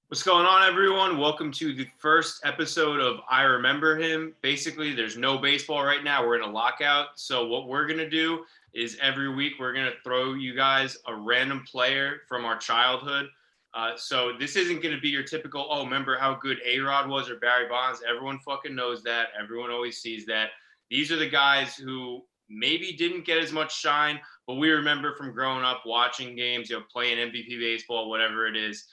What's going on, everyone? Welcome to the first episode of I Remember Him. Basically, there's no baseball right now. We're in a lockout. So what we're going to do is every week we're going to throw you guys a random player from our childhood. So this isn't going to be your typical, oh, remember how good A-Rod was or Barry Bonds? Everyone fucking knows that. Everyone always sees that. These are the guys who maybe didn't get as much shine, but we remember from growing up watching games, playing MVP baseball, whatever it is.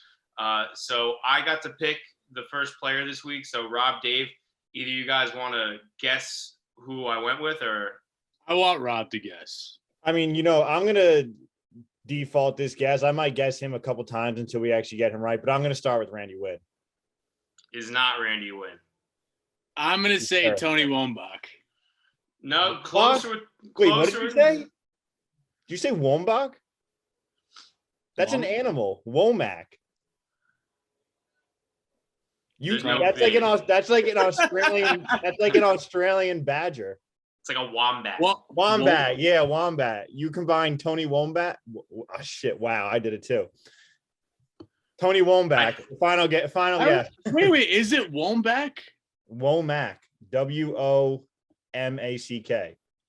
So I got to pick the first player this week. So Rob, Dave, either you guys want to guess who I went with, or I want Rob to guess. I mean, I'm going to default this guess. I might guess him a couple times until we actually get him right, but I'm going to start with Randy Witt. is not Randy Wynn. I'm going to say Tony Wombach. No, closer. Wait, what did you say? Did you say Wombach? That's an animal. Womack. That's like an Australian badger. It's like a wombat. Wombat, yeah, wombat. You combine Tony Wombat. Oh, shit! Wow, I did it too. Tony Wombach. Final guess. Wait. Is it Wombach? Womack. WOMACK.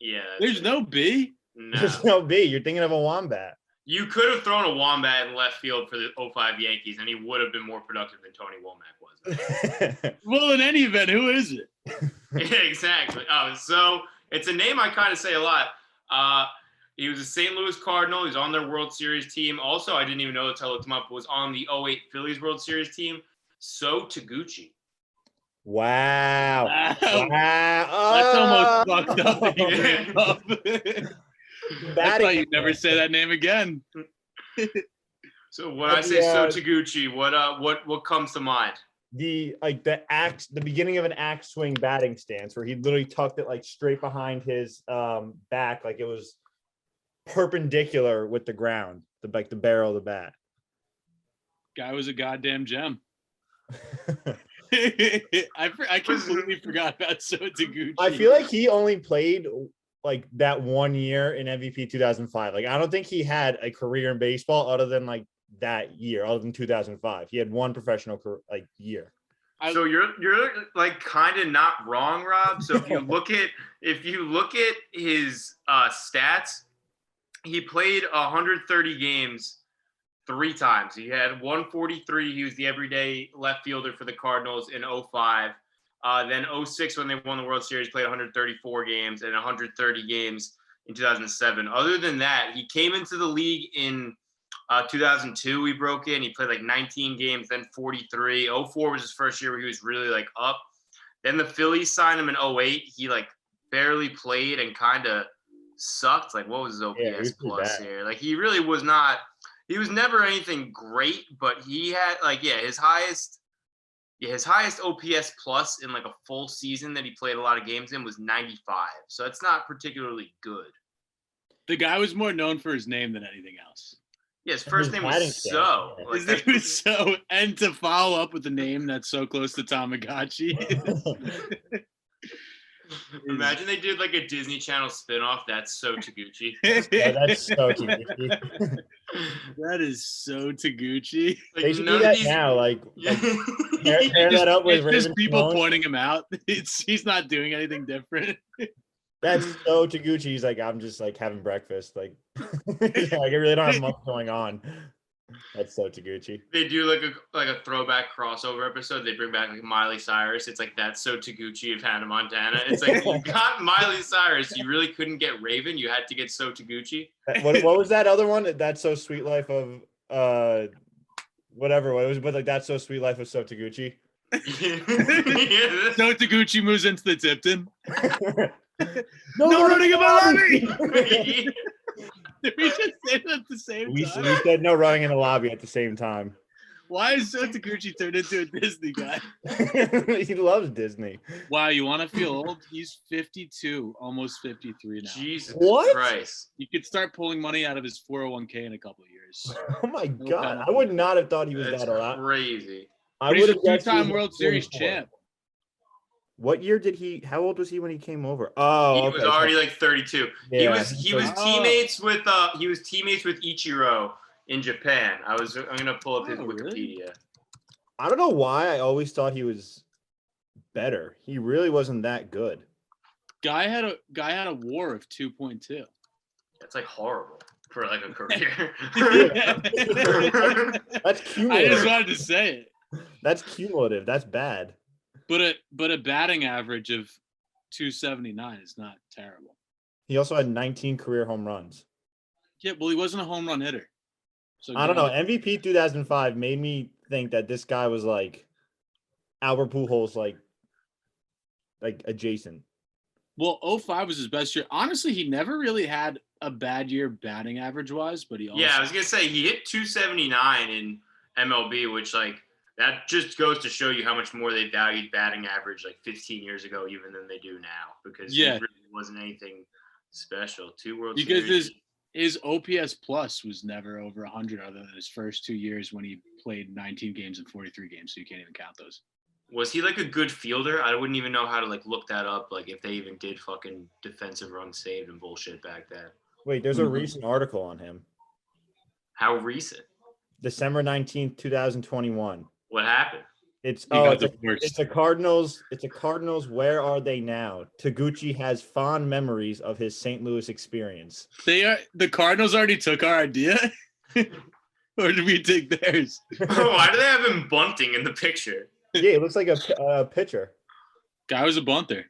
Yeah. There's no B. No. There's no B. You're thinking of a wombat. You could have thrown a wombat in left field for the 05 Yankees, and he would have been more productive than Tony Womack was. Well, in any event, who is it? Yeah, exactly. So it's a name I kind of say a lot. He was a St. Louis Cardinal. He's on their World Series team. Also, I didn't even know until I looked him up, was on the 08 Phillies World Series team. So Taguchi. Wow. That's almost fucked up. I thought you'd never say that name again. So when I say So Taguchi, what comes to mind? The beginning of an axe swing batting stance where he literally tucked it like straight behind his back, like it was perpendicular with the ground, the barrel of the bat. Guy was a goddamn gem. I completely forgot about So Taguchi. I feel like he only played like that 1 year in MVP 2005. Like I don't think he had a career in baseball other than like that year, other than 2005. He had one professional year. So you're like kind of not wrong, Rob. So if you look at his stats, he played 130 games 3 times. He had 143. He was the everyday left fielder for the Cardinals in 05. Then 06, when they won the World Series, played 134 games and 130 games in 2007. Other than that, he came into the league in 2002. He broke in. He played like 19 games, then 43. 04 was his first year where he was really like up. Then the Phillies signed him in 08. He like barely played and kind of sucked. Like, what was his OPS plus here? Like, he really was not. He was never anything great, but he had his highest OPS plus in like a full season that he played a lot of games in was 95. So it's not particularly good. The guy was more known for his name than anything else. Yeah, his first name was So. His name was So, and to follow up with a name that's so close to Tamagotchi. Imagine they did like a Disney Channel spinoff. That's So Taguchi. Yeah, that's So Taguchi. That is So Taguchi. Like, they should do that now. Like pair that up with just people pointing him out. He's not doing anything different. That's So Taguchi. He's like, I'm just like having breakfast. Like, yeah, like I really don't have much going on. That's So Taguchi. They do like a throwback crossover episode. They bring back like Miley Cyrus. It's like That's So Taguchi of Hannah Montana. It's like you got Miley Cyrus. You really couldn't get Raven. You had to get So Taguchi. What was that other one? That's So Sweet Life of whatever. What it was, but like That's So Sweet Life of So Taguchi. So Taguchi moves into the Tipton. No running in my lobby. Did we just say that at the same time? We said no running in the lobby at the same time. Why is So Taguchi turned into a Disney guy? He loves Disney. Wow, you want to feel old? He's 52, almost 53 now. Jesus What? Christ. You could start pulling money out of his 401k in a couple of years. Oh my God. I would not have thought he was that old. Crazy. I would have guessed 2-time World Series champ. What year did he? How old was he when he came over? Oh, he was already like 32. Yeah. He was teammates with Ichiro in Japan. I'm gonna pull up his Wikipedia. Really? I don't know why I always thought he was better. He really wasn't that good. Guy had a WAR of 2.2. That's like horrible for like a career. That's I cumulative. just wanted to say it. That's cumulative. That's bad. But a batting average of 279 is not terrible. He also had 19 career home runs. Yeah, well, he wasn't a home run hitter. So I don't know. MVP 2005 made me think that this guy was like Albert Pujols, like adjacent. Well, 05 was his best year. Honestly, he never really had a bad year batting average wise, but he also Yeah, I was gonna say he hit 279 in MLB, which like that just goes to show you how much more they valued batting average like 15 years ago, even than they do now, because he really wasn't anything special. 2 World because Series. his OPS plus was never over 100 other than his first 2 years when he played 19 games and 43 games, so you can't even count those. Was he like a good fielder? I wouldn't even know how to like look that up, like if they even did fucking defensive runs saved and bullshit back then. Wait, there's a recent article on him. How recent? December 19th, 2021. What happened? It's a Cardinals. It's a Cardinals. Where are they now? Taguchi has fond memories of his St. Louis experience. The Cardinals already took our idea, or did we take theirs? Why do they have him bunting in the picture? Yeah, it looks like a pitcher. Guy was a bunter.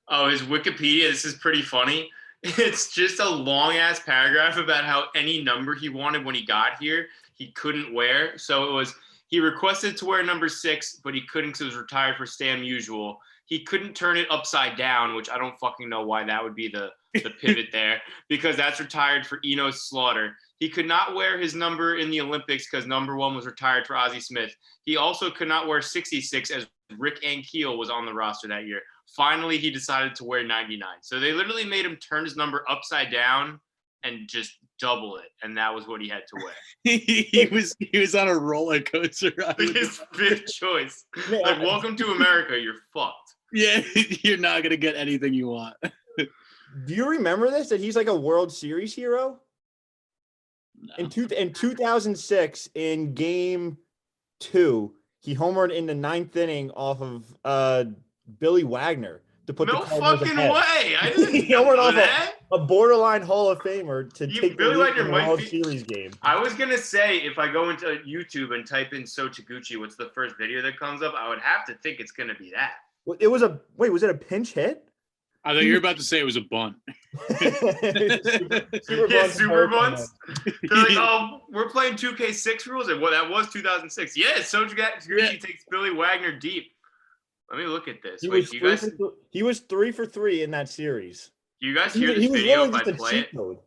Oh, his Wikipedia. This is pretty funny. It's just a long ass paragraph about how any number he wanted when he got here, he couldn't wear. So it was. He requested to wear number 6, but he couldn't because it was retired for Stan Musial. He couldn't turn it upside down, which I don't fucking know why that would be the pivot there, because that's retired for Enos Slaughter. He could not wear his number in the Olympics because number 1 was retired for Ozzie Smith. He also could not wear 66 as Rick Ankiel was on the roster that year. Finally, he decided to wear 99. So they literally made him turn his number upside down and just double it, and that was what he had to wear. he was on a roller coaster ride. His 5th choice. Like, welcome to America. You're fucked. Yeah, you're not gonna get anything you want. Do you remember this? That he's like a World Series hero? No. In 2006, in Game 2, he homered in the 9th inning off of Billy Wagner to put no the Cardinals fucking ahead. way. I didn't He homered know off that. a borderline Hall of Famer to take Billy the lead Wagner in the might World be- Series game. I was gonna say if I go into YouTube and type in So Taguchi, what's the first video that comes up? I would have to think it's gonna be that. It was a was it a pinch hit? I thought you were about to say it was a bunt. Super bunts. They're like, oh, we're playing 2K6 rules, and that was 2006. Yeah, So Taguchi takes Billy Wagner deep. Let me look at this. He was 3 for 3 in that series. Do you guys hear this video if I just a play it? cheat code.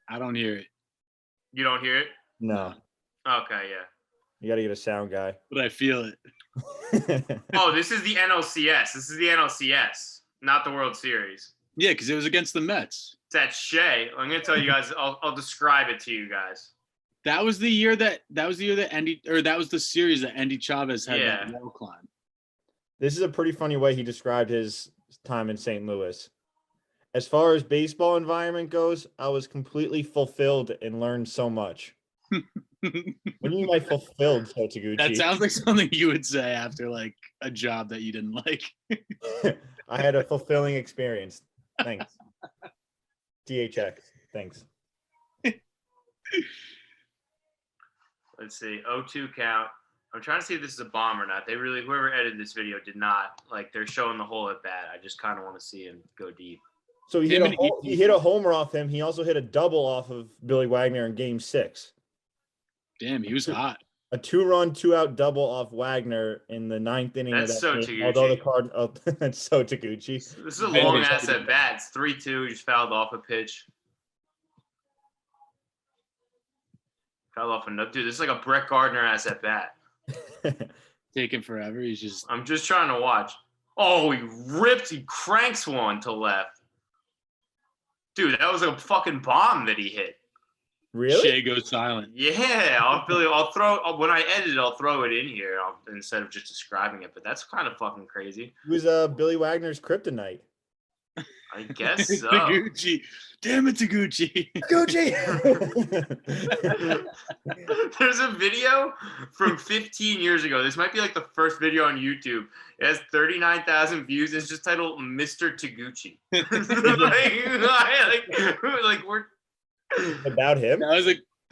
I don't hear it, You don't hear it? No, Okay, yeah. you got to get a sound guy. but I feel it. Oh, this is the NLCS. This is the NLCS, not the World Series. Yeah, because it was against the Mets. It's at Shea. I'm gonna tell you guys. I'll describe it to you guys. That was the year that Andy, or that was the series that Andy Chavez had that wall climb. This is a pretty funny way he described his time in St. Louis. As far as baseball environment goes, I was completely fulfilled and learned so much. What do you mean by fulfilled, So Taguchi? That sounds like something you would say after like a job that you didn't like. I had a fulfilling experience. Thanks. DHX. Thanks. Let's see. 0-2 count. I'm trying to see if this is a bomb or not. Whoever edited this video did not. Like, they're showing the hole at bat. I just kind of want to see him go deep. So he hit a homer off him. He also hit a double off of Billy Wagner in Game 6. Damn, he was hot. A 2-run, 2-out double off Wagner in the 9th inning That's of that So game. Taguchi. Although the card, that's So Taguchi. This is a long ass at bat. It's 3-2. He just fouled off a pitch. Fouled off another. Dude, this is like a Brett Gardner ass at bat. Taking forever. He's just. I'm just trying to watch. Oh, he cranks one to left. Dude, that was a fucking bomb that he hit. Really? Shea goes silent. Yeah, I'll throw when I edit it. I'll throw it in here instead of just describing it. But that's kind of fucking crazy. He was Billy Wagner's kryptonite. I guess so. Taguchi. Damn it, Taguchi. Gucci. There's a video from 15 years ago. This might be like the first video on YouTube. It has 39,000 views. It's just titled Mr. Taguchi. like we're About him. That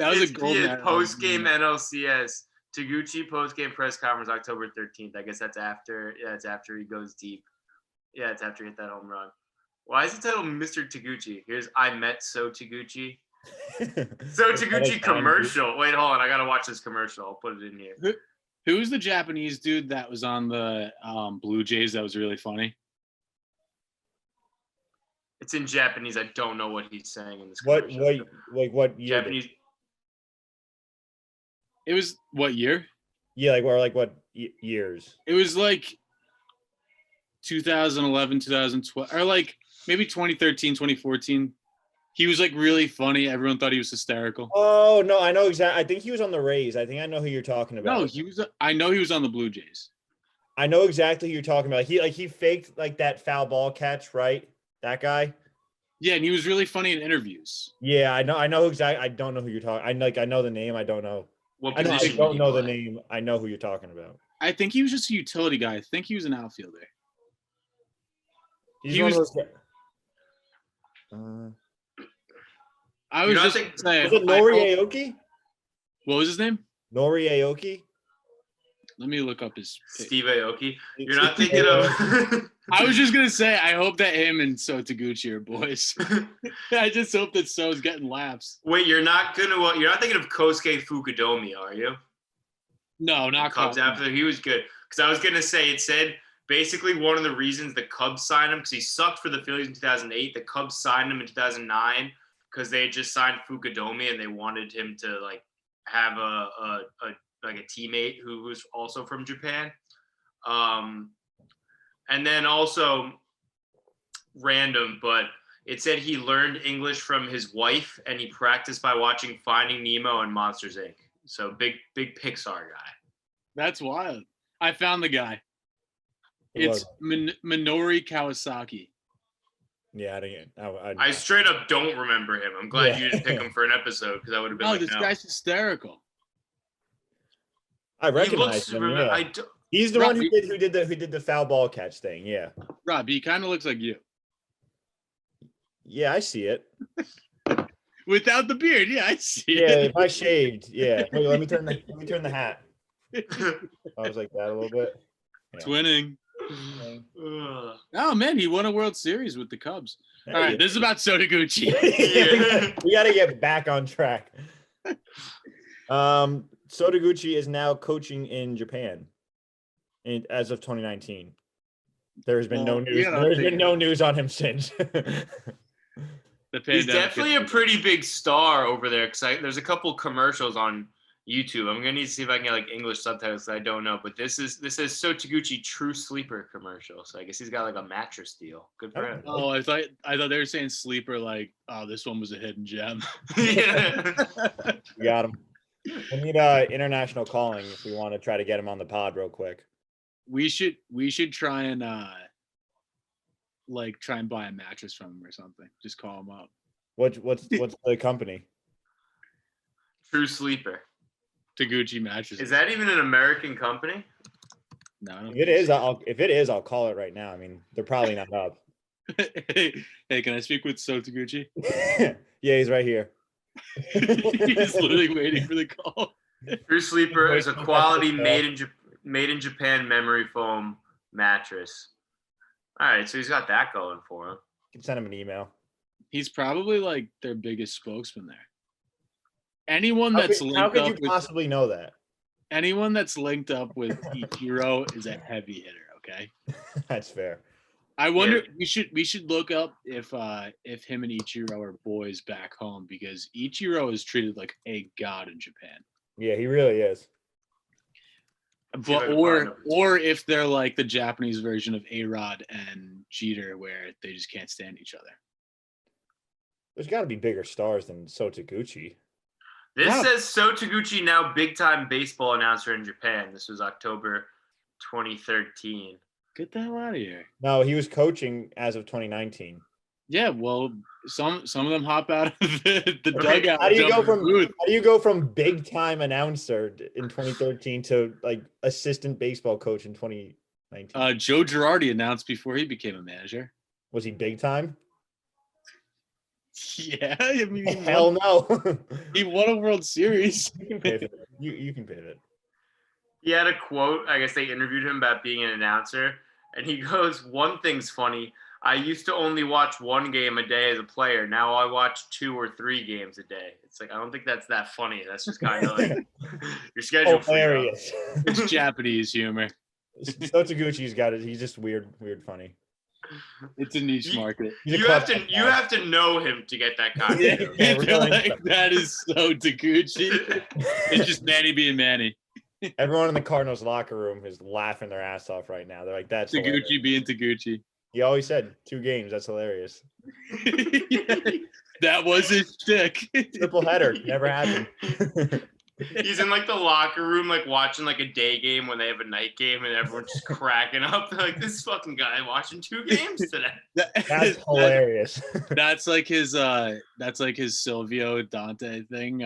was a gold medal. Post game NLCS. Taguchi post game press conference October 13th. I guess that's after. Yeah, it's after he goes deep. Yeah, it's after he hit that home run. Why is it titled Mr. Taguchi? Here's I met So Taguchi. So Taguchi commercial. Wait, hold on. I gotta watch this commercial. I'll put it in here. Who's the Japanese dude that was on the Blue Jays that was really funny? It's in Japanese. I don't know what he's saying in this What commercial. what year? Japanese. It was what year? Yeah, what years? It was like 2011, 2012, or like maybe 2013, 2014. He was like really funny. Everyone thought he was hysterical. Oh no, I know exactly. I think he was on the Rays. I think I know who you're talking about. No, I know he was on the Blue Jays. I know exactly who you're talking about. He faked like that foul ball catch, right? That guy. Yeah, and he was really funny in interviews. Yeah, I know exactly. I don't know who you're talking. I know the name. I don't know. What I position? don't know the name. I know who you're talking about. I think he was just a utility guy. I think he was an outfielder. He's He one was- of those. I was just saying. Was it Nori Aoki? What was his name? Nori Aoki? Let me look up his. Steve Aoki. You're not thinking of. I was just gonna say, I hope that him and So Taguchi are boys. I just hope that So's getting laughs. Wait, you're not thinking of Kosuke Fukudomi, are you? No, not Cubs Cubs. after he was good. Because I was gonna say it said basically one of the reasons the Cubs signed him because he sucked for the Phillies in 2008. The Cubs signed him in 2009 because they had just signed Fukudomi and they wanted him to like have a teammate who was also from Japan. And then also random, but it said he learned English from his wife and he practiced by watching Finding Nemo and Monsters Inc. So big Pixar guy. That's wild. I found the guy. It's Minori Kawasaki. Yeah, I didn't. I straight up don't remember him. I'm glad you didn't pick him for an episode because I would have been Oh, like, this guy's hysterical. I recognize him. Yeah. He's the one who did the foul ball catch thing. Yeah. Rob, he kind of looks like you. Yeah, I see it. Without the beard, yeah, I see it. Yeah, if I shaved, yeah. Wait, let me turn the hat. I was like that a little bit. Yeah. Twinning. Oh man, he won a World Series with the Cubs. All right, this is about So Taguchi. We got to get back on track. So Taguchi is now coaching in Japan, as of 2019. There's been no news. There's been no news on him since. He's definitely a pretty big star over there. Because there's a couple commercials on YouTube. I'm gonna need to see if I can get like English subtitles. I don't know, but this is So Taguchi True Sleeper commercial. So I guess he's got like a mattress deal. Good for him. Oh, I thought they were saying sleeper. Like, oh, this one was a hidden gem. Yeah. We got him. We need international calling if we want to try to get him on the pod real quick. We should try and try and buy a mattress from him or something. Just call him up. What's the company? True Sleeper. Taguchi mattresses. Is that even an American company? No. If it is, I'll call it right now. I mean, they're probably not up. Hey, can I speak with So Taguchi? Yeah, he's right here. He's literally waiting for the call. True Sleeper is a quality made in Japan memory foam mattress. All right, so he's got that going for him. You can send him an email. He's probably like their biggest spokesman there. Anyone that's how could you possibly know that? Anyone that's linked up with Ichiro is a heavy hitter. Okay, that's fair. I wonder. Yeah. We should look up if him and Ichiro are boys back home because Ichiro is treated like a god in Japan. Yeah, he really is. But or if they're like the Japanese version of A-Rod and Jeter, where they just can't stand each other. There's got to be bigger stars than So Taguchi. This says So Taguchi now big-time baseball announcer in Japan. This was October 2013. Get the hell out of here. No, he was coaching as of 2019. Yeah, well, some of them hop out of the Okay, dugout. How do you jump go in the from booth. how do you go from big time announcer in 2013 to like assistant baseball coach in 2019? Joe Girardi announced before he became a manager. Was he big time? Yeah, I mean Hell no. he won a World Series. You can pivot. You can pivot. he had a quote. I guess they interviewed him about being an announcer, and he goes, "One thing's funny. I used to only watch one game a day as a player. Now I watch 2 or 3 games a day." It's like I don't think that's that funny. That's just kind of like your schedule. Hilarious. It's Japanese humor. So Taguchi's got it. He's just weird, funny. It's a niche market. You have to know him to get that kind of. Yeah, we're going like, that is so Taguchi. It's just Manny being Manny. Everyone in the Cardinals locker room is laughing their ass off right now. They're like, "That's hilarious." Taguchi being Taguchi. He always said 2 games. That's hilarious. That was his shtick. Triple header never happened. He's in like the locker room, like watching like a day game when they have a night game, and everyone's just cracking up. They're like, "This fucking guy watching 2 games today." That's hilarious. That's like his Silvio Dante thing.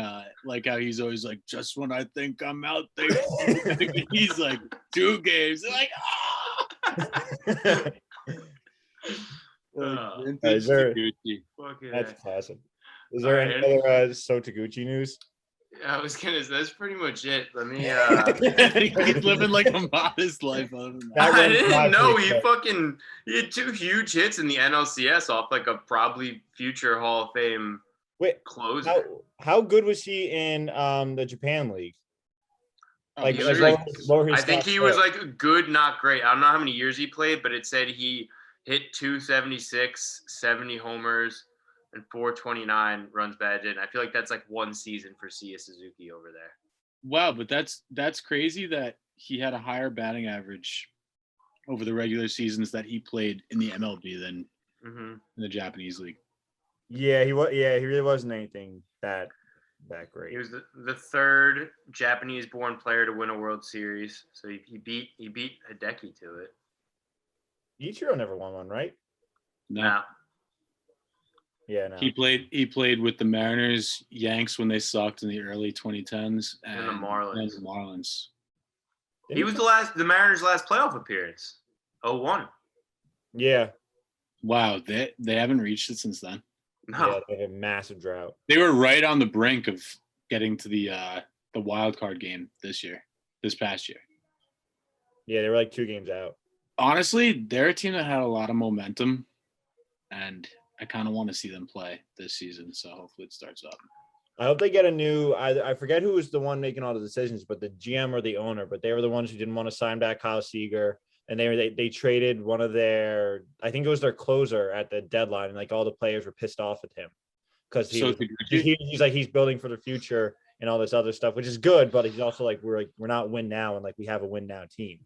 Like how he's always like, "Just when I think I'm out there," he's like 2 games. They're like, "Ah!" Is there- Taguchi. That's classic. Is there any other So Taguchi news? I was gonna. That's pretty much it. Let me. He's living like a modest life. Other than that. I didn't know he had 2 huge hits in the NLCS off like a probably future Hall of Fame Wait, closer. how good was he in the Japan League? Like, He was what were his I think stats he there? was like good, not great. I don't know how many years he played, but it said he hit 276, 70 homers, and 429 runs batted in. I feel like that's like 1 season for Sia Suzuki over there. Wow, but that's crazy that he had a higher batting average over the regular seasons that he played in the MLB than in the Japanese league. Yeah, he was. Yeah, he really wasn't anything that great. He was the 3rd Japanese-born player to win a World Series, so he beat Hideki to it. Ichiro never won one, right? No. Yeah, no. He played with the Mariners, Yanks when they sucked in the early 2010s, and the Marlins. He was the Mariners' last playoff appearance. 0-1. Yeah. Wow, they haven't reached it since then. No. Yeah, they had a massive drought. They were right on the brink of getting to the wild card game this past year. Yeah, they were like 2 games out. Honestly, they're a team that had a lot of momentum, and I kind of want to see them play this season. So hopefully it starts up. I hope they get a new. I forget who was the one making all the decisions, but the GM or the owner. But they were the ones who didn't want to sign back Kyle Seager, and they traded one of their. I think it was their closer at the deadline, and like all the players were pissed off at him because he's like he's building for the future and all this other stuff, which is good. But he's also like we're not win now, and like we have a win now team.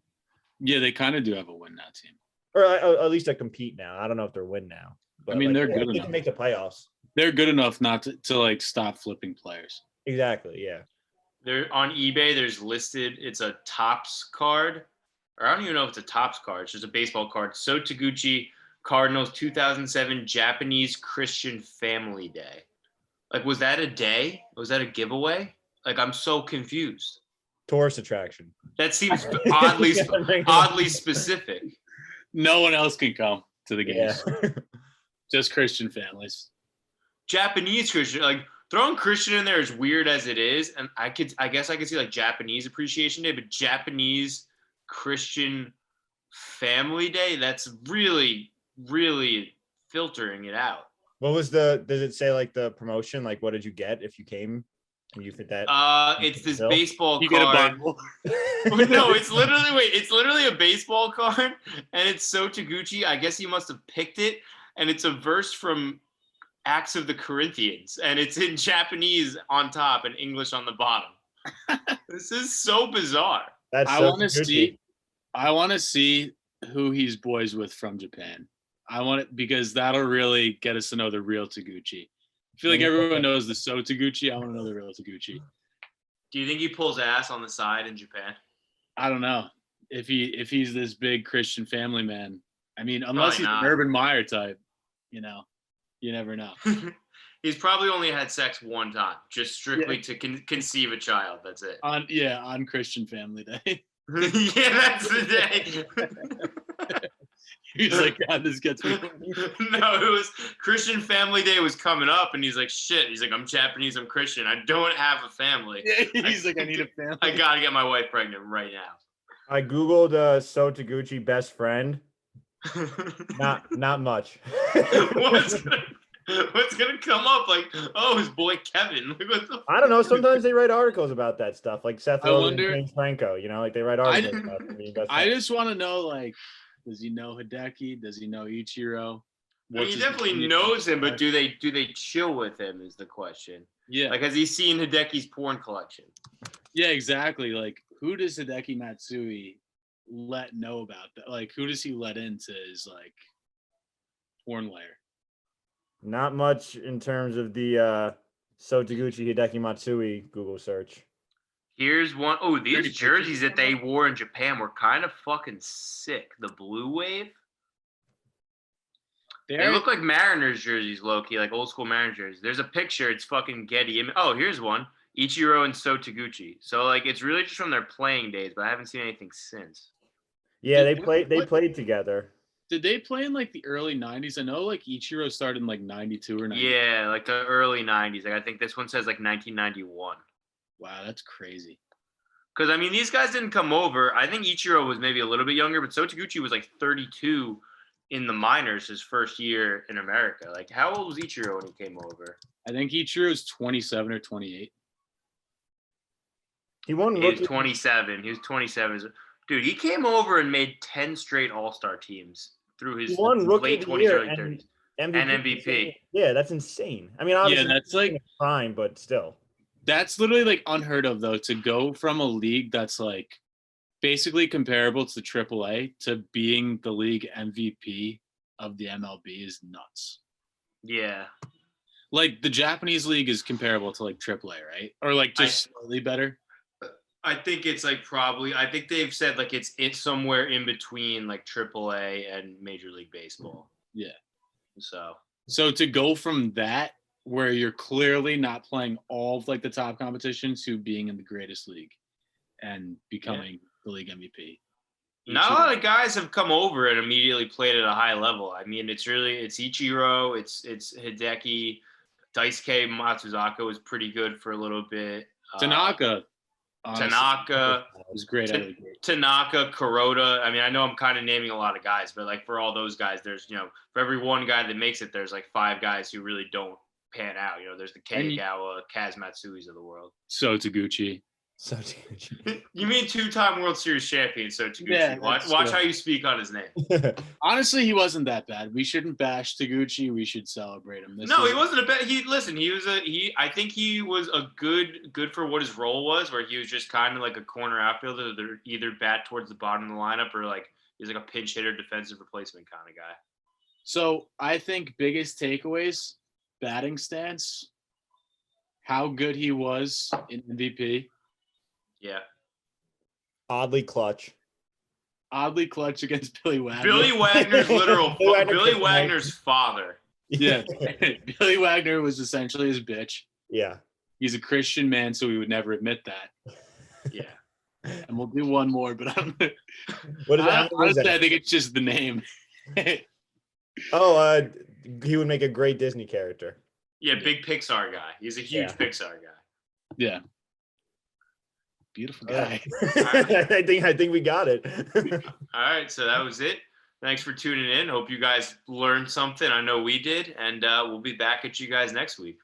Yeah, they kind of do have a win now team, or at least a compete now. I don't know if they're win now. But I mean, they're good enough. They can make the playoffs. They're good enough not to like stop flipping players. Exactly. Yeah. They're on eBay. There's listed. It's a Topps card, or I don't even know if it's a Topps card. It's just a baseball card. So Taguchi, Cardinals, 2007 Japanese Christian Family Day. Like, was that a day? Was that a giveaway? Like, I'm so confused. Tourist attraction. That seems oddly specific. No one else can come to the games. Yeah. Just Christian families. Japanese Christian, like throwing Christian in there, as weird as it is, and I guess I could see like Japanese Appreciation Day, but Japanese Christian Family Day, that's really, really filtering it out. What was does it say like the promotion? Like, what did you get if you came and you fit that? It's this baseball you card. Get a bundle. No, it's literally a baseball card, and it's So Taguchi. I guess he must have picked it, and it's a verse from Acts of the Corinthians, and it's in Japanese on top and English on the bottom. This is so bizarre. I want to see who he's boys with from Japan. I want it because that'll really get us to know the real Taguchi. I feel like everyone knows the So Taguchi. I want to know the real Taguchi. Do you think he pulls ass on the side in Japan? I don't know if he's this big Christian family man. I mean, unless he's an Urban Meyer type, you know. You never know. He's probably only had sex one time, just strictly to conceive a child. That's it. On Christian Family Day. Yeah, that's the day. He's like, God, this gets me. No, it was Christian Family Day was coming up, and he's like, shit. He's like, I'm Japanese, I'm Christian. I don't have a family. Yeah, he's like, I need a family. I gotta get my wife pregnant right now. I googled So Taguchi best friend. Not much. What's gonna come up? Like, oh, his boy Kevin. Like, what the I don't know. Sometimes they write articles about that stuff, like Seth I Rogen wonder- and James Franco. You know, like they write articles about being best I friends. just want to know, like, does he know Hideki? Does he know Ichiro? I mean, he definitely knows him, but do they chill with him is the question. Yeah. Like, has he seen Hideki's porn collection? Yeah, exactly. Like, who does Hideki Matsui let know about that? Like, who does he let into his, like, porn layer? Not much in terms of the So Taguchi Hideki Matsui Google search. Here's one. Oh, these Pretty jerseys pictures. that they wore in Japan were kind of fucking sick. The Blue Wave. They look like Mariners jerseys, low-key, like old school Mariners jerseys. There's a picture. It's fucking Getty. Oh, here's one. Ichiro and So Taguchi. So, like, it's really just from their playing days, but I haven't seen anything since. Yeah, they What- played together. Did they play in, like, the early 90s? I know, like, Ichiro started in, like, 92 or 90. Yeah, like the early 90s. Like, I think this one says, like, 1991. Wow, that's crazy. Because, I mean, these guys didn't come over. I think Ichiro was maybe a little bit younger, but So Taguchi was, like, 32 in the minors his first year in America. Like, how old was Ichiro when he came over? I think Ichiro is 27 or 28. He won He was rookie. 27. He was 27. Dude, he came over and made 10 straight All-Star teams through his He won rookie late of the 20s, year early and 30s. MVP. And MVP. Yeah, that's insane. I mean, obviously, that's like- in his prime, but still. That's literally, like, unheard of, though, to go from a league that's, like, basically comparable to AAA to being the league MVP of the MLB is nuts. Yeah. Like, the Japanese league is comparable to, like, AAA, right? Or, like, just slightly better. I think it's like I think they've said like it's somewhere in between like AAA and Major League Baseball. Yeah. So to go from that, where you're clearly not playing all of, like, the top competitions, to being in the greatest league and becoming the league MVP. not a lot of guys have come over and immediately played at a high level. I mean, it's Ichiro, it's Hideki, Daisuke Matsuzaka was pretty good for a little bit. Tanaka. Honestly, was great out of the gate. Tanaka, Kuroda. I mean, I know I'm kind of naming a lot of guys, but like for all those guys, there's, for every one guy that makes it, there's like 5 guys who really don't pan out. There's the Keigawa, Kaz Matsui's of the world. So Taguchi. So Taguchi. You mean 2-time World Series champion, So Taguchi. Yeah, watch how you speak on his name. Honestly, he wasn't that bad. We shouldn't bash Taguchi. We should celebrate him. He wasn't a bad. I think he was a good for what his role was, where he was just kind of like a corner outfielder that either bat towards the bottom of the lineup or like he's like a pinch hitter, defensive replacement kind of guy. So I think biggest takeaways, batting stance, how good he was in MVP. Yeah. Oddly clutch. Against Billy Wagner. Billy Wagner's Billy Wagner's father. Yeah. Billy Wagner was essentially his bitch. Yeah. He's a Christian man, so he would never admit that. Yeah. And we'll do one more, but What is that? honestly, I think it's just the name. He would make a great Disney character. Yeah, big Pixar guy. He's a huge Yeah. Pixar guy. Yeah. Beautiful guy. I think we got it. All right, so that was it. Thanks for tuning in. Hope you guys learned something. I know we did, and we'll be back at you guys next week.